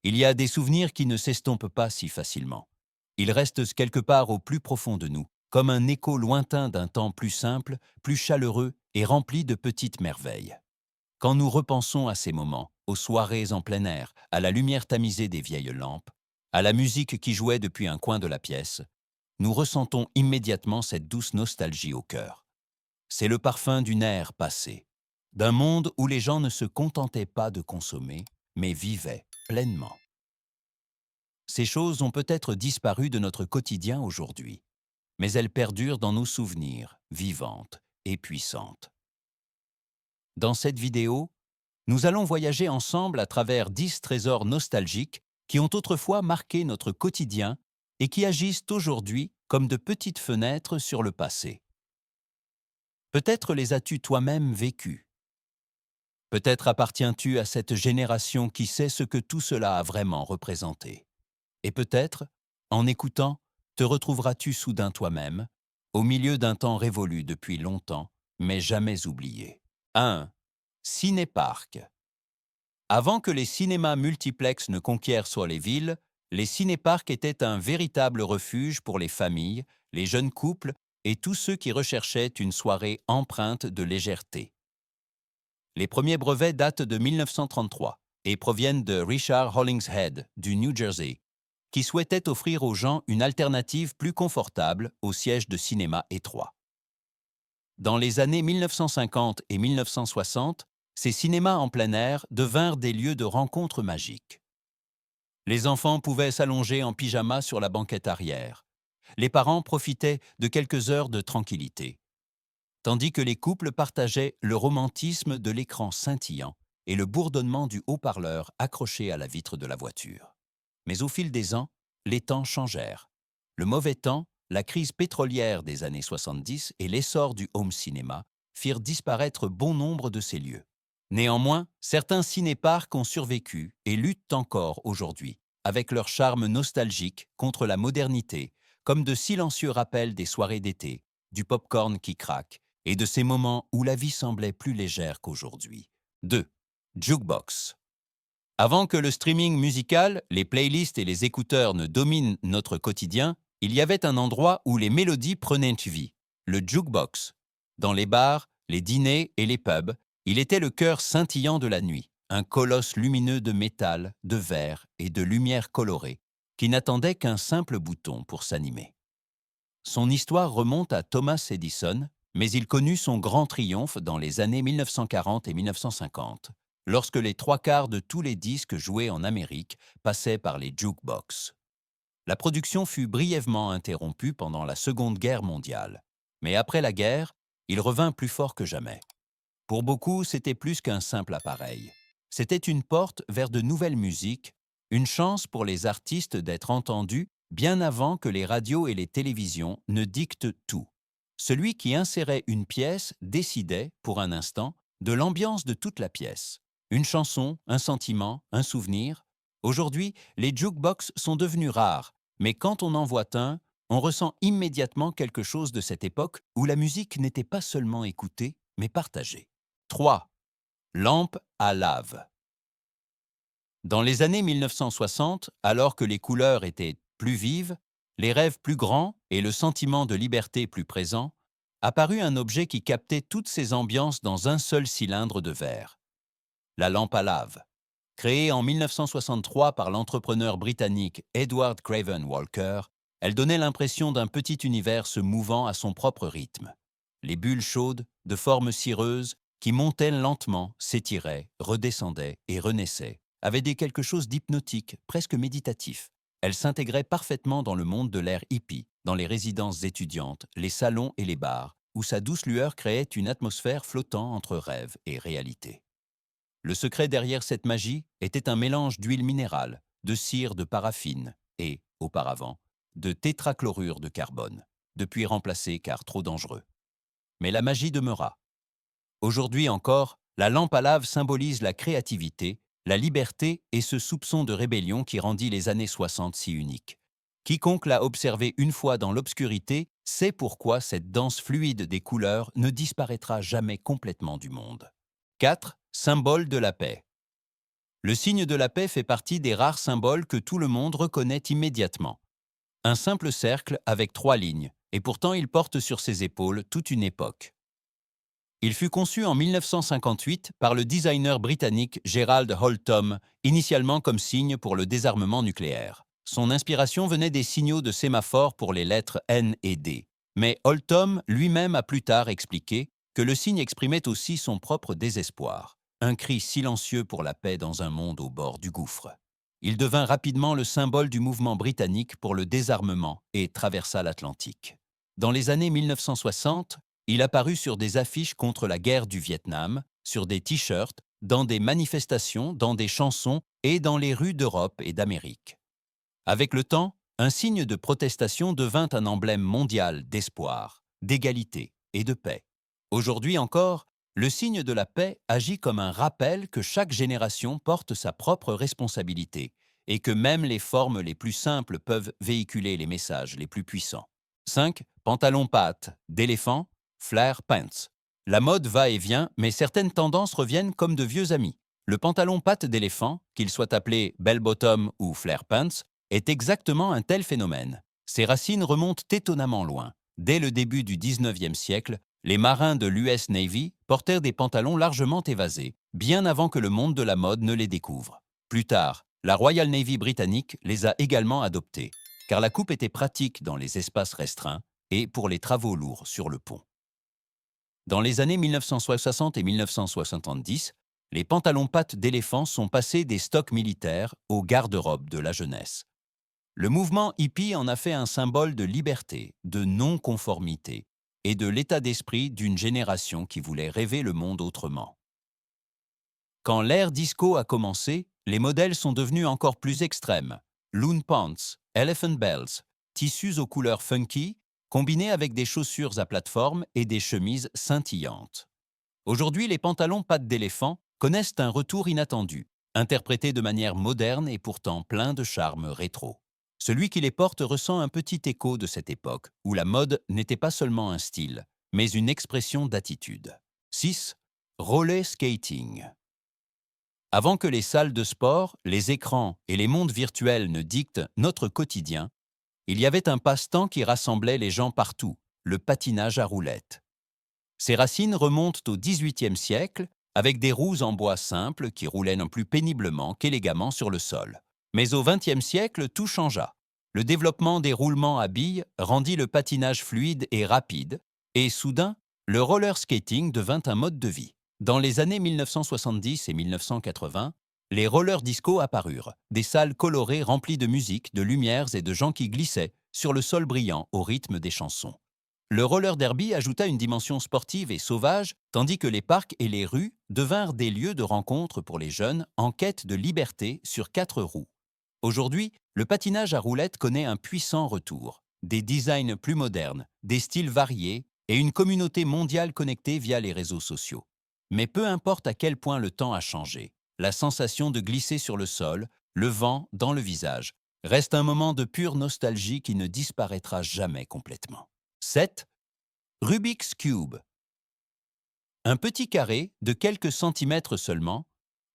Il y a des souvenirs qui ne s'estompent pas si facilement. Ils restent quelque part au plus profond de nous, comme un écho lointain d'un temps plus simple, plus chaleureux et rempli de petites merveilles. Quand nous repensons à ces moments, aux soirées en plein air, à la lumière tamisée des vieilles lampes, à la musique qui jouait depuis un coin de la pièce, nous ressentons immédiatement cette douce nostalgie au cœur. C'est le parfum d'une ère passée, d'un monde où les gens ne se contentaient pas de consommer, mais vivaient pleinement. Ces choses ont peut-être disparu de notre quotidien aujourd'hui, mais elles perdurent dans nos souvenirs, vivantes et puissantes. Dans cette vidéo, nous allons voyager ensemble à travers 10 trésors nostalgiques qui ont autrefois marqué notre quotidien et qui agissent aujourd'hui comme de petites fenêtres sur le passé. Peut-être les as-tu toi-même vécus. Peut-être appartiens-tu à cette génération qui sait ce que tout cela a vraiment représenté. Et peut-être, en écoutant, te retrouveras-tu soudain toi-même, au milieu d'un temps révolu depuis longtemps, mais jamais oublié. 1. Cinéparc. Avant que les cinémas multiplex ne conquièrent soit les villes, les cinéparcs étaient un véritable refuge pour les familles, les jeunes couples et tous ceux qui recherchaient une soirée empreinte de légèreté. Les premiers brevets datent de 1933 et proviennent de Richard Hollingshead, du New Jersey, qui souhaitait offrir aux gens une alternative plus confortable aux sièges de cinéma étroits. Dans les années 1950 et 1960, ces cinémas en plein air devinrent des lieux de rencontres magiques. Les enfants pouvaient s'allonger en pyjama sur la banquette arrière. Les parents profitaient de quelques heures de tranquillité, tandis que les couples partageaient le romantisme de l'écran scintillant et le bourdonnement du haut-parleur accroché à la vitre de la voiture. Mais au fil des ans, les temps changèrent. Le mauvais temps, la crise pétrolière des années 70 et l'essor du home cinéma firent disparaître bon nombre de ces lieux. Néanmoins, certains cinéparcs ont survécu et luttent encore aujourd'hui, avec leur charme nostalgique contre la modernité, comme de silencieux rappels des soirées d'été, du pop-corn qui craque et de ces moments où la vie semblait plus légère qu'aujourd'hui. 2. Jukebox. Avant que le streaming musical, les playlists et les écouteurs ne dominent notre quotidien, il y avait un endroit où les mélodies prenaient vie, le jukebox. Dans les bars, les dîners et les pubs, il était le cœur scintillant de la nuit, un colosse lumineux de métal, de verre et de lumière colorée, qui n'attendait qu'un simple bouton pour s'animer. Son histoire remonte à Thomas Edison, mais il connut son grand triomphe dans les années 1940 et 1950, lorsque les trois quarts de tous les disques joués en Amérique passaient par les jukebox. La production fut brièvement interrompue pendant la Seconde Guerre mondiale, mais après la guerre, il revint plus fort que jamais. Pour beaucoup, c'était plus qu'un simple appareil. C'était une porte vers de nouvelles musiques, une chance pour les artistes d'être entendus bien avant que les radios et les télévisions ne dictent tout. Celui qui insérait une pièce décidait, pour un instant, de l'ambiance de toute la pièce. Une chanson, un sentiment, un souvenir. Aujourd'hui, les jukebox sont devenus rares, mais quand on en voit un, on ressent immédiatement quelque chose de cette époque où la musique n'était pas seulement écoutée, mais partagée. 3. Lampe à lave. Dans les années 1960, alors que les couleurs étaient plus vives, les rêves plus grands et le sentiment de liberté plus présent, apparut un objet qui captait toutes ces ambiances dans un seul cylindre de verre. La lampe à lave. Créée en 1963 par l'entrepreneur britannique Edward Craven Walker, elle donnait l'impression d'un petit univers se mouvant à son propre rythme. Les bulles chaudes, de forme cireuse, qui montaient lentement, s'étiraient, redescendaient et renaissaient, avaient quelque chose d'hypnotique, presque méditatif. Elles s'intégraient parfaitement dans le monde de l'ère hippie, dans les résidences étudiantes, les salons et les bars, où sa douce lueur créait une atmosphère flottant entre rêve et réalité. Le secret derrière cette magie était un mélange d'huile minérale, de cire de paraffine et, auparavant, de tétrachlorure de carbone, depuis remplacé car trop dangereux. Mais la magie demeura. Aujourd'hui encore, la lampe à lave symbolise la créativité, la liberté et ce soupçon de rébellion qui rendit les années 60 si uniques. Quiconque l'a observé une fois dans l'obscurité sait pourquoi cette danse fluide des couleurs ne disparaîtra jamais complètement du monde. 4. Symbole de la paix. Le signe de la paix fait partie des rares symboles que tout le monde reconnaît immédiatement. Un simple cercle avec 3 lignes, et pourtant il porte sur ses épaules toute une époque. Il fut conçu en 1958 par le designer britannique Gerald Holtom, initialement comme signe pour le désarmement nucléaire. Son inspiration venait des signaux de sémaphore pour les lettres N et D. Mais Holtom lui-même a plus tard expliqué que le signe exprimait aussi son propre désespoir, un cri silencieux pour la paix dans un monde au bord du gouffre. Il devint rapidement le symbole du mouvement britannique pour le désarmement et traversa l'Atlantique. Dans les années 1960, il apparut sur des affiches contre la guerre du Vietnam, sur des t-shirts, dans des manifestations, dans des chansons et dans les rues d'Europe et d'Amérique. Avec le temps, un signe de protestation devint un emblème mondial d'espoir, d'égalité et de paix. Aujourd'hui encore, le signe de la paix agit comme un rappel que chaque génération porte sa propre responsabilité et que même les formes les plus simples peuvent véhiculer les messages les plus puissants. 5. Pantalon pâte, d'éléphant, flare pants. La mode va et vient, mais certaines tendances reviennent comme de vieux amis. Le pantalon patte d'éléphant, qu'il soit appelé bell bottom ou flare pants, est exactement un tel phénomène. Ses racines remontent étonnamment loin. Dès le début du 19e siècle, les marins de l'US Navy portèrent des pantalons largement évasés, bien avant que le monde de la mode ne les découvre. Plus tard, la Royal Navy britannique les a également adoptés, car la coupe était pratique dans les espaces restreints et pour les travaux lourds sur le pont. Dans les années 1960 et 1970, les pantalons pattes d'éléphant sont passés des stocks militaires aux garde-robes de la jeunesse. Le mouvement hippie en a fait un symbole de liberté, de non-conformité et de l'état d'esprit d'une génération qui voulait rêver le monde autrement. Quand l'ère disco a commencé, les modèles sont devenus encore plus extrêmes. Loon pants, elephant bells, tissus aux couleurs funky, combinés avec des chaussures à plateforme et des chemises scintillantes. Aujourd'hui, les pantalons pattes d'éléphant connaissent un retour inattendu, interprétés de manière moderne et pourtant plein de charme rétro. Celui qui les porte ressent un petit écho de cette époque, où la mode n'était pas seulement un style, mais une expression d'attitude. 6. Roller skating. Avant que les salles de sport, les écrans et les mondes virtuels ne dictent notre quotidien, il y avait un passe-temps qui rassemblait les gens partout, le patinage à roulettes. Ses racines remontent au XVIIIe siècle, avec des roues en bois simple qui roulaient non plus péniblement qu'élégamment sur le sol. Mais au XXe siècle, tout changea. Le développement des roulements à billes rendit le patinage fluide et rapide, et soudain, le roller skating devint un mode de vie. Dans les années 1970 et 1980, les rollers disco apparurent, des salles colorées remplies de musique, de lumières et de gens qui glissaient sur le sol brillant au rythme des chansons. Le roller derby ajouta une dimension sportive et sauvage, tandis que les parcs et les rues devinrent des lieux de rencontre pour les jeunes en quête de liberté sur 4 roues. Aujourd'hui, le patinage à roulettes connaît un puissant retour. Des designs plus modernes, des styles variés et une communauté mondiale connectée via les réseaux sociaux. Mais peu importe à quel point le temps a changé, la sensation de glisser sur le sol, le vent dans le visage, reste un moment de pure nostalgie qui ne disparaîtra jamais complètement. 7. Rubik's Cube. Un petit carré de quelques centimètres seulement,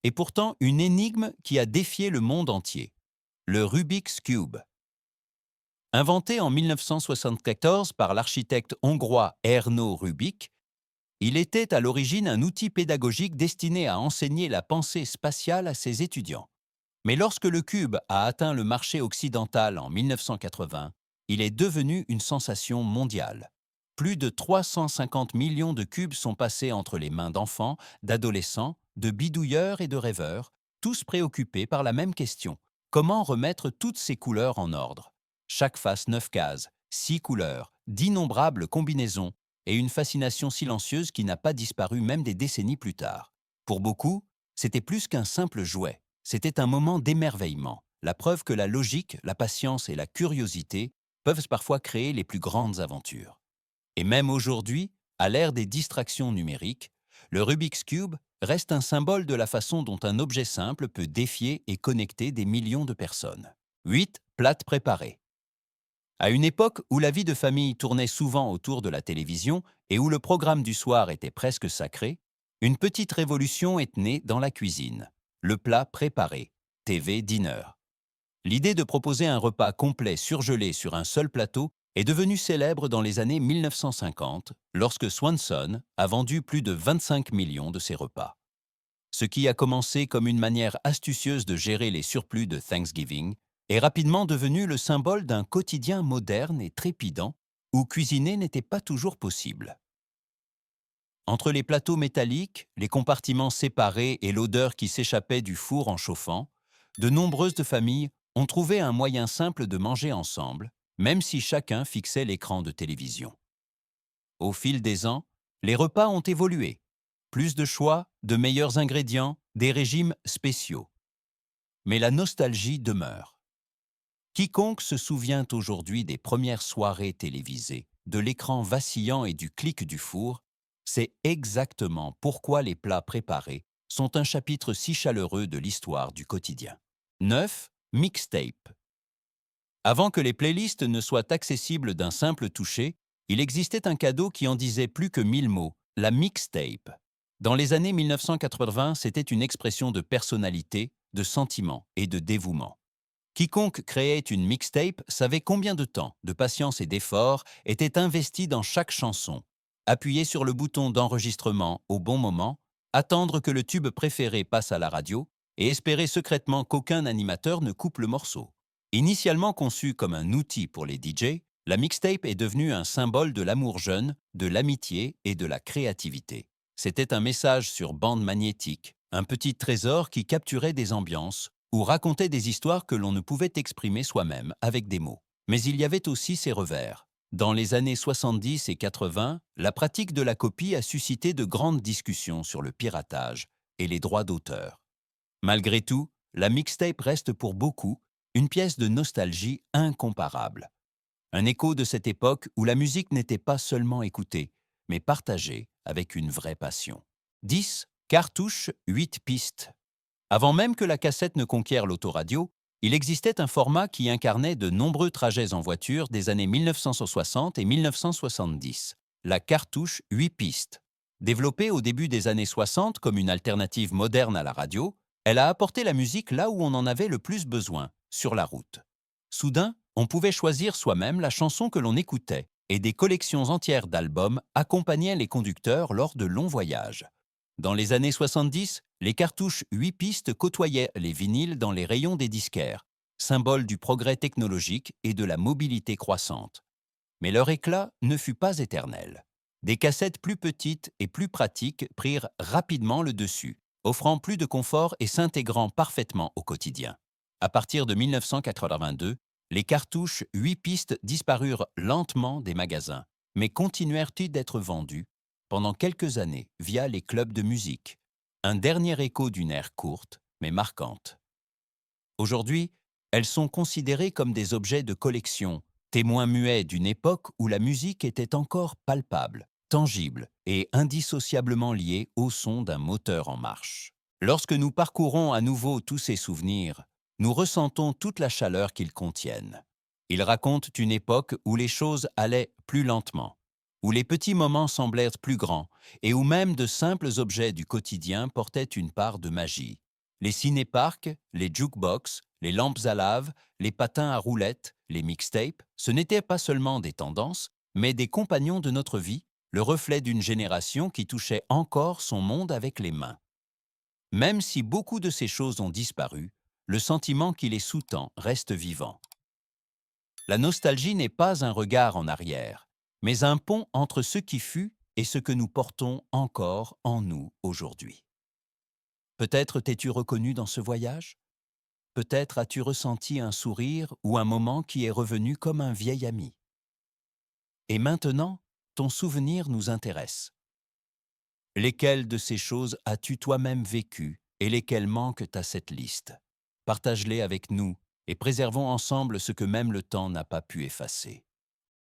et pourtant une énigme qui a défié le monde entier. Le Rubik's Cube. Inventé en 1974 par l'architecte hongrois Erno Rubik, il était à l'origine un outil pédagogique destiné à enseigner la pensée spatiale à ses étudiants. Mais lorsque le cube a atteint le marché occidental en 1980, il est devenu une sensation mondiale. Plus de 350 millions de cubes sont passés entre les mains d'enfants, d'adolescents, de bidouilleurs et de rêveurs, tous préoccupés par la même question. Comment remettre toutes ces couleurs en ordre? Chaque face 9 cases, 6 couleurs, d'innombrables combinaisons et une fascination silencieuse qui n'a pas disparu même des décennies plus tard. Pour beaucoup, c'était plus qu'un simple jouet. C'était un moment d'émerveillement, la preuve que la logique, la patience et la curiosité peuvent parfois créer les plus grandes aventures. Et même aujourd'hui, à l'ère des distractions numériques, le Rubik's Cube reste un symbole de la façon dont un objet simple peut défier et connecter des millions de personnes. 8. Plats préparés. À une époque où la vie de famille tournait souvent autour de la télévision et où le programme du soir était presque sacré, une petite révolution est née dans la cuisine. le plat préparé, TV Dinner. L'idée de proposer un repas complet surgelé sur un seul plateau est devenue célèbre dans les années 1950, lorsque Swanson a vendu plus de 25 millions de ses repas. Ce qui a commencé comme une manière astucieuse de gérer les surplus de Thanksgiving est rapidement devenu le symbole d'un quotidien moderne et trépidant où cuisiner n'était pas toujours possible. Entre les plateaux métalliques, les compartiments séparés et l'odeur qui s'échappait du four en chauffant, de nombreuses familles ont trouvé un moyen simple de manger ensemble, même si chacun fixait l'écran de télévision. Au fil des ans, les repas ont évolué. Plus de choix, de meilleurs ingrédients, des régimes spéciaux. Mais la nostalgie demeure. Quiconque se souvient aujourd'hui des premières soirées télévisées, de l'écran vacillant et du clic du four, sait exactement pourquoi les plats préparés sont un chapitre si chaleureux de l'histoire du quotidien. 9. Mixtape. Avant que les playlists ne soient accessibles d'un simple toucher, il existait un cadeau qui en disait plus que 1000 mots, la mixtape. Dans les années 1980, c'était une expression de personnalité, de sentiment et de dévouement. Quiconque créait une mixtape savait combien de temps, de patience et d'effort était investi dans chaque chanson. Appuyer sur le bouton d'enregistrement au bon moment, attendre que le tube préféré passe à la radio et espérer secrètement qu'aucun animateur ne coupe le morceau. Initialement conçue comme un outil pour les DJ, la mixtape est devenue un symbole de l'amour jeune, de l'amitié et de la créativité. C'était un message sur bande magnétique, un petit trésor qui capturait des ambiances ou racontait des histoires que l'on ne pouvait exprimer soi-même avec des mots. Mais il y avait aussi ses revers. Dans les années 70 et 80, la pratique de la copie a suscité de grandes discussions sur le piratage et les droits d'auteur. Malgré tout, la mixtape reste pour beaucoup une pièce de nostalgie incomparable. Un écho de cette époque où la musique n'était pas seulement écoutée, mais partagée avec une vraie passion. 10. Cartouche 8 pistes. Avant même que la cassette ne conquiert l'autoradio, il existait un format qui incarnait de nombreux trajets en voiture des années 1960 et 1970, la cartouche 8 pistes. Développée au début des années 60 comme une alternative moderne à la radio, elle a apporté la musique là où on en avait le plus besoin, sur la route. Soudain, on pouvait choisir soi-même la chanson que l'on écoutait, et des collections entières d'albums accompagnaient les conducteurs lors de longs voyages. Dans les années 70, les cartouches 8 pistes côtoyaient les vinyles dans les rayons des disquaires, symbole du progrès technologique et de la mobilité croissante. Mais leur éclat ne fut pas éternel. Des cassettes plus petites et plus pratiques prirent rapidement le dessus, offrant plus de confort et s'intégrant parfaitement au quotidien. À partir de 1982, les cartouches 8 pistes disparurent lentement des magasins, mais continuèrent-ils d'être vendues pendant quelques années via les clubs de musique, un dernier écho d'une ère courte mais marquante. Aujourd'hui, elles sont considérées comme des objets de collection, témoins muets d'une époque où la musique était encore palpable, tangible et indissociablement liée au son d'un moteur en marche. Lorsque nous parcourons à nouveau tous ces souvenirs, nous ressentons toute la chaleur qu'ils contiennent. Ils racontent une époque où les choses allaient plus lentement, où les petits moments semblaient être plus grands et où même de simples objets du quotidien portaient une part de magie. Les ciné-parcs, les jukebox, les lampes à lave, les patins à roulettes, les mixtapes, ce n'étaient pas seulement des tendances, mais des compagnons de notre vie, le reflet d'une génération qui touchait encore son monde avec les mains. Même si beaucoup de ces choses ont disparu, le sentiment qui les sous-tend reste vivant. La nostalgie n'est pas un regard en arrière, mais un pont entre ce qui fut et ce que nous portons encore en nous aujourd'hui. Peut-être t'es-tu reconnu dans ce voyage? Peut-être as-tu ressenti un sourire ou un moment qui est revenu comme un vieil ami. Et maintenant, ton souvenir nous intéresse. Lesquelles de ces choses as-tu toi-même vécues et lesquelles manquent à cette liste? Partage-les avec nous et préservons ensemble ce que même le temps n'a pas pu effacer.